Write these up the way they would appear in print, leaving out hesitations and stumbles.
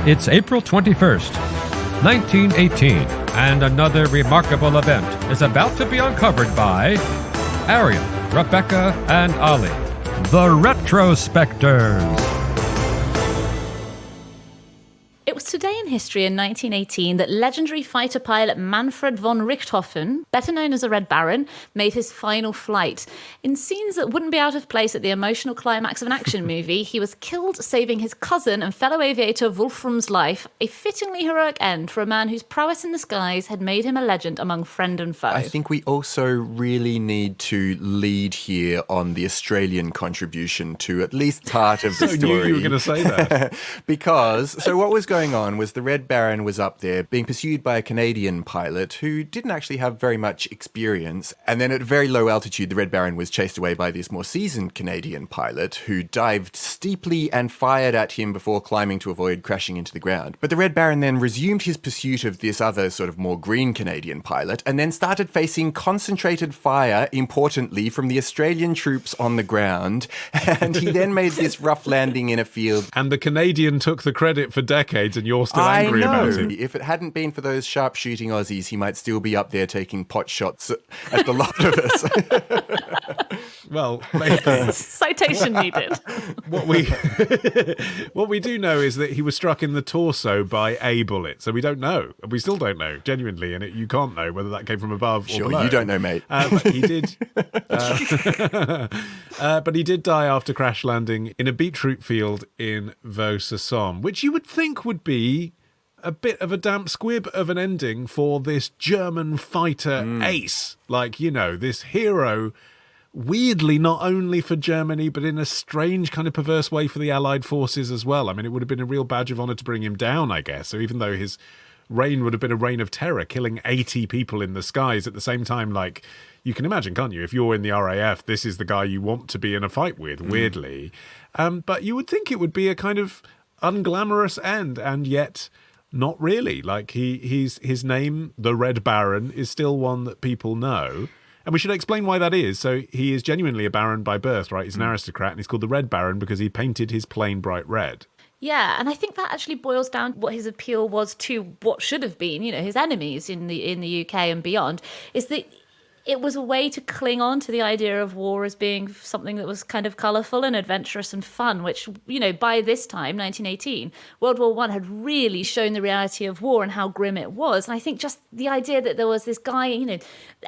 It's April 21st, 1918, and another remarkable event is about to be uncovered by Arion, Rebecca, and Olly, the Retrospectors. It was today in history in 1918 that legendary fighter pilot Manfred von Richthofen, better known as the Red Baron, made his final flight. In scenes that wouldn't be out of place at the emotional climax of an action movie, he was killed saving his cousin and fellow aviator Wolfram's life, a fittingly heroic end for a man whose prowess in the skies had made him a legend among friend and foe. I think we also really need to lead here on the Australian contribution to at least part of the story. I knew you were going to say that. So what was going on was the Red Baron was up there being pursued by a Canadian pilot who didn't actually have very much experience. And then at very low altitude, the Red Baron was chased away by this more seasoned Canadian pilot who dived steeply and fired at him before climbing to avoid crashing into the ground. But the Red Baron then resumed his pursuit of this other sort of more green Canadian pilot and then started facing concentrated fire, importantly, from the Australian troops on the ground. And he then made this rough landing in a field. And the Canadian took the credit for decades and you're still angry about it. If it hadn't been for those sharp-shooting Aussies, he might still be up there taking pot shots at the lot of us. Well, maybe. Citation needed. What we do know is that he was struck in the torso by a bullet. So we don't know. We still don't know, genuinely. And you can't know whether that came from above or below. Sure, you don't know, mate. But he did. But he did die after crash landing in a beetroot field in Vaux-sur-Somme, which you would think would be a bit of a damp squib of an ending for this German fighter ace. Like, you know, this hero, weirdly not only for Germany, but in a strange kind of perverse way for the Allied forces as well. I mean, it would have been a real badge of honour to bring him down, I guess. So even though his reign would have been a reign of terror, killing 80 people in the skies at the same time, like, you can imagine, can't you? If you're in the RAF, this is the guy you want to be in a fight with, weirdly. But you would think it would be a kind of unglamorous end, and yet not really. Like, his name, the Red Baron, is still one that people know. And we should explain why that is. So he is genuinely a baron by birth, right? He's an aristocrat, and he's called the Red Baron because he painted his plane bright red. Yeah, and I think that actually boils down to what his appeal was to what should have been, you know, his enemies in the UK and beyond, is that it was a way to cling on to the idea of war as being something that was kind of colourful and adventurous and fun, which, you know, by this time, 1918, World War I had really shown the reality of war and how grim it was. And I think just the idea that there was this guy, you know,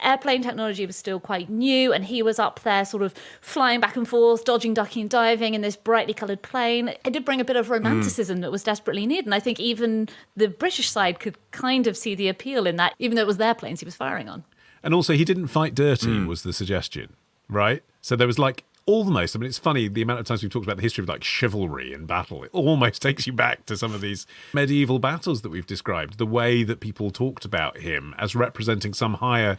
airplane technology was still quite new, and he was up there sort of flying back and forth, dodging, ducking and diving in this brightly coloured plane. It did bring a bit of romanticism that was desperately needed. And I think even the British side could kind of see the appeal in that, even though it was their planes he was firing on. And also, he didn't fight dirty, was the suggestion, right? So there was like almost, I mean, it's funny, the amount of times we've talked about the history of like chivalry in battle, it almost takes you back to some of these medieval battles that we've described, the way that people talked about him as representing some higher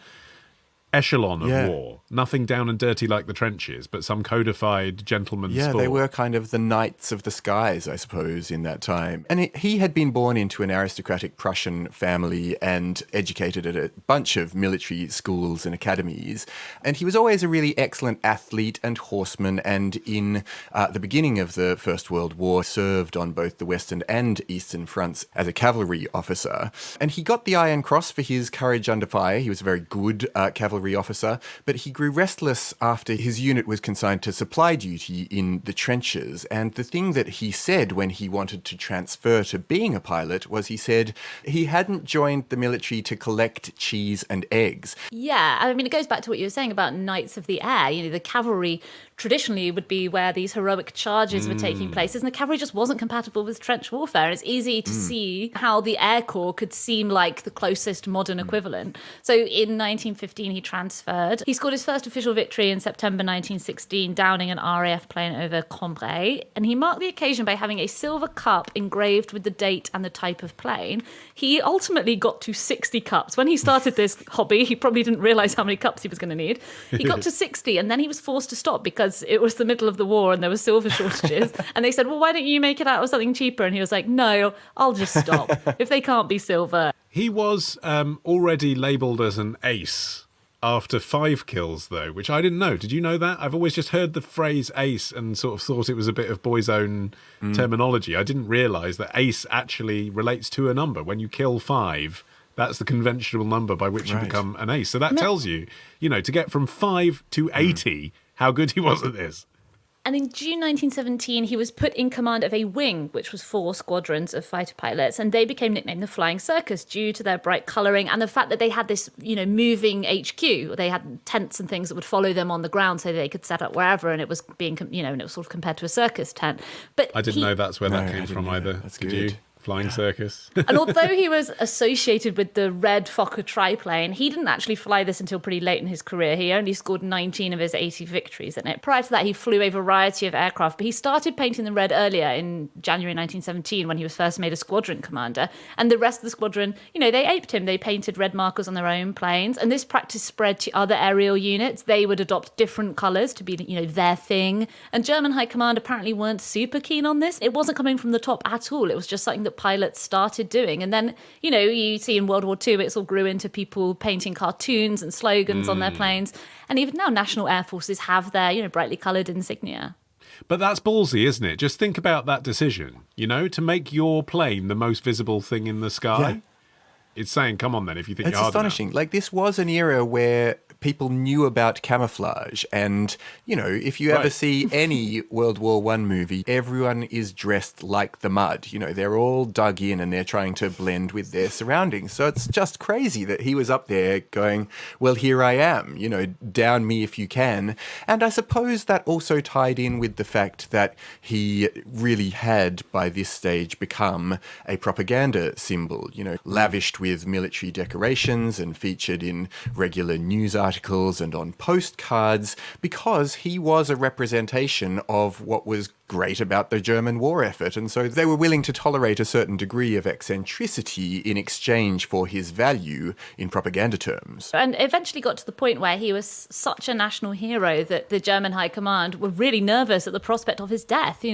echelon of war. Nothing down and dirty like the trenches, but some codified gentleman's sport. Yeah, they were kind of the knights of the skies, I suppose, in that time. And he had been born into an aristocratic Prussian family and educated at a bunch of military schools and academies. And he was always a really excellent athlete and horseman, and in the beginning of the First World War served on both the Western and Eastern fronts as a cavalry officer. And he got the Iron Cross for his courage under fire. He was a very good cavalry officer, but he grew restless after his unit was consigned to supply duty in the trenches. And the thing that he said when he wanted to transfer to being a pilot was he said he hadn't joined the military to collect cheese and eggs. Yeah, I mean, it goes back to what you were saying about Knights of the Air. You know, the cavalry traditionally would be where these heroic charges were taking place, and the cavalry just wasn't compatible with trench warfare. It's easy to see how the Air Corps could seem like the closest modern equivalent. So in 1915, he transferred. He scored his first official victory in September 1916, downing an RAF plane over Cambrai, and he marked the occasion by having a silver cup engraved with the date and the type of plane. He ultimately got to 60 cups. When he started this hobby, he probably didn't realise how many cups he was going to need. He got to 60, and then he was forced to stop because it was the middle of the war and there were silver shortages. And they said, well, why don't you make it out of something cheaper? And he was like, no, I'll just stop. If they can't be silver. He was already labelled as an ace after 5 kills, though, which I didn't know. Did you know that? I've always just heard the phrase ace and sort of thought it was a bit of boys' own terminology. I didn't realise that ace actually relates to a number. When you kill 5, that's the conventional number by which you become an ace. So that tells you, to get from 5 to 80, how good he was at this. And in June 1917, he was put in command of a wing, which was 4 squadrons of fighter pilots, and they became nicknamed the Flying Circus due to their bright colouring and the fact that they had this, moving HQ. They had tents and things that would follow them on the ground so they could set up wherever, and it was being, and it was sort of compared to a circus tent. But I didn't know that's where that came from either. That's Did good. you? Flying Circus. And although he was associated with the red Fokker triplane, he didn't actually fly this until pretty late in his career. He only scored 19 of his 80 victories in it. Prior to that, he flew a variety of aircraft, but he started painting them red earlier in January 1917 when he was first made a squadron commander. And the rest of the squadron, they aped him. They painted red markers on their own planes. And this practice spread to other aerial units. They would adopt different colours to be, their thing. And German High Command apparently weren't super keen on this. It wasn't coming from the top at all. It was just something that pilots started doing. And then, you see in World War II, it all grew into people painting cartoons and slogans on their planes. And even now, national air forces have their, brightly coloured insignia. But that's ballsy, isn't it? Just think about that decision, to make your plane the most visible thing in the sky. Yeah. It's saying, come on then, if you think you're hard enough. It's astonishing. Like, this was an era where people knew about camouflage. And, if you ever see any World War I movie, everyone is dressed like the mud. They're all dug in and they're trying to blend with their surroundings. So it's just crazy that he was up there going, well, here I am, down me if you can. And I suppose that also tied in with the fact that he really had, by this stage, become a propaganda symbol, lavished with military decorations and featured in regular news articles and on postcards, because he was a representation of what was great about the German war effort. And so they were willing to tolerate a certain degree of eccentricity in exchange for his value in propaganda terms. And eventually got to the point where he was such a national hero that the German High Command were really nervous at the prospect of his death.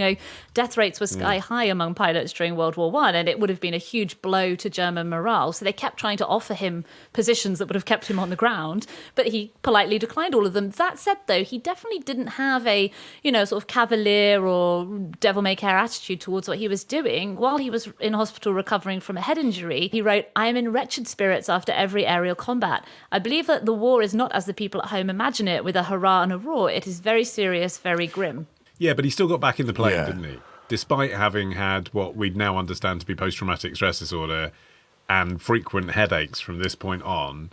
Death rates were sky high among pilots during World War I, and it would have been a huge blow to German morale. So they kept trying to offer him positions that would have kept him on the ground, but he politely declined all of them. That said, though, he definitely didn't have a, sort of cavalier or devil-may-care attitude towards what he was doing. While he was in hospital recovering from a head injury, he wrote, "I am in wretched spirits after every aerial combat. I believe that the war is not as the people at home imagine it, with a hurrah and a roar. It is very serious, very grim." Yeah, but he still got back in the plane, didn't he? Despite having had what we'd now understand to be post-traumatic stress disorder and frequent headaches from this point on,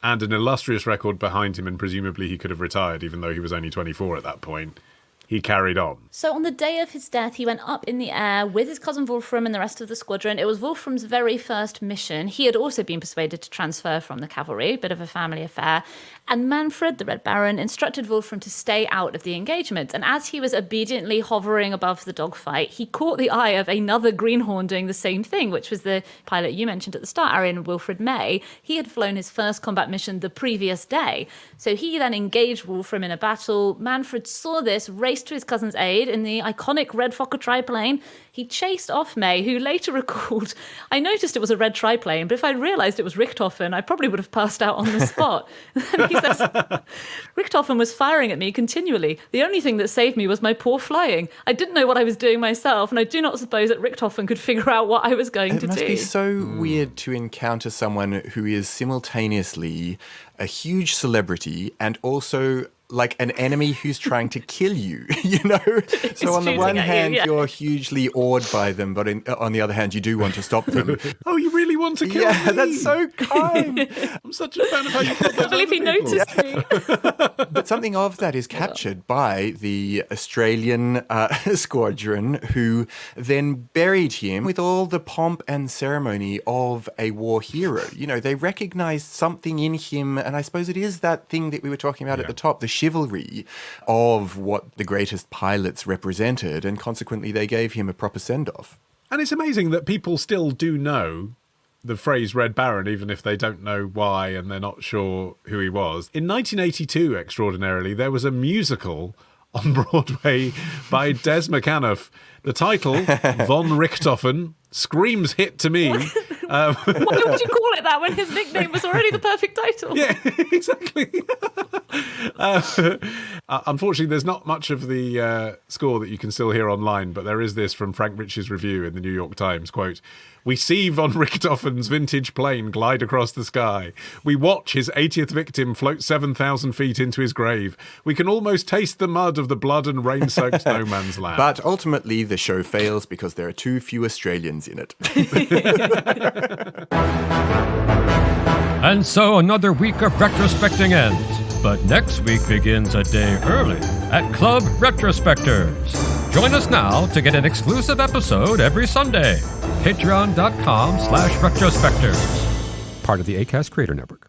and an illustrious record behind him, and presumably he could have retired even though he was only 24 at that point. He carried on. So on the day of his death, he went up in the air with his cousin Wolfram and the rest of the squadron. It was Wolfram's very first mission. He had also been persuaded to transfer from the cavalry, a bit of a family affair. And Manfred, the Red Baron, instructed Wolfram to stay out of the engagement. And as he was obediently hovering above the dogfight, he caught the eye of another greenhorn doing the same thing, which was the pilot you mentioned at the start, Arion and Wilfred May. He had flown his first combat mission the previous day. So he then engaged Wolfram in a battle. Manfred saw this, raced to his cousin's aid in the iconic red Fokker triplane. He chased off May, who later recalled, "I noticed it was a red triplane, but if I'd realised it was Richthofen, I probably would have passed out on the spot." And he says, "Richthofen was firing at me continually. The only thing that saved me was my poor flying. I didn't know what I was doing myself, and I do not suppose that Richthofen could figure out what I was going to do." It must be so weird to encounter someone who is simultaneously a huge celebrity and also like an enemy who's trying to kill you, So on the one hand, you're hugely awed by them, but on the other hand, you do want to stop them. Oh, you really want to kill me? Yeah, that's so kind. I'm such a fan of how you put I believe he noticed me. But something of that is captured by the Australian squadron, who then buried him with all the pomp and ceremony of a war hero. They recognized something in him, and I suppose it is that thing that we were talking about at the top, the chivalry of what the greatest pilots represented, and consequently they gave him a proper send-off. And it's amazing that people still do know the phrase Red Baron, even if they don't know why and they're not sure who he was. In 1982, extraordinarily, there was a musical on Broadway by Des McAnuff. The title, Von Richthofen, screams hit to me. Why would you call it that when his nickname was already the perfect title? Yeah, exactly. Unfortunately, there's not much of the score that you can still hear online, but there is this from Frank Rich's review in the New York Times, quote, "We see von Richthofen's vintage plane glide across the sky. We watch his 80th victim float 7,000 feet into his grave. We can almost taste the mud of the blood and rain-soaked no man's land." But ultimately, the show fails because there are too few Australians in it. And so another week of retrospecting ends. But next week begins a day early at Club Retrospectors. Join us now to get an exclusive episode every Sunday. Patreon.com/retrospectors. Part of the Acast Creator Network.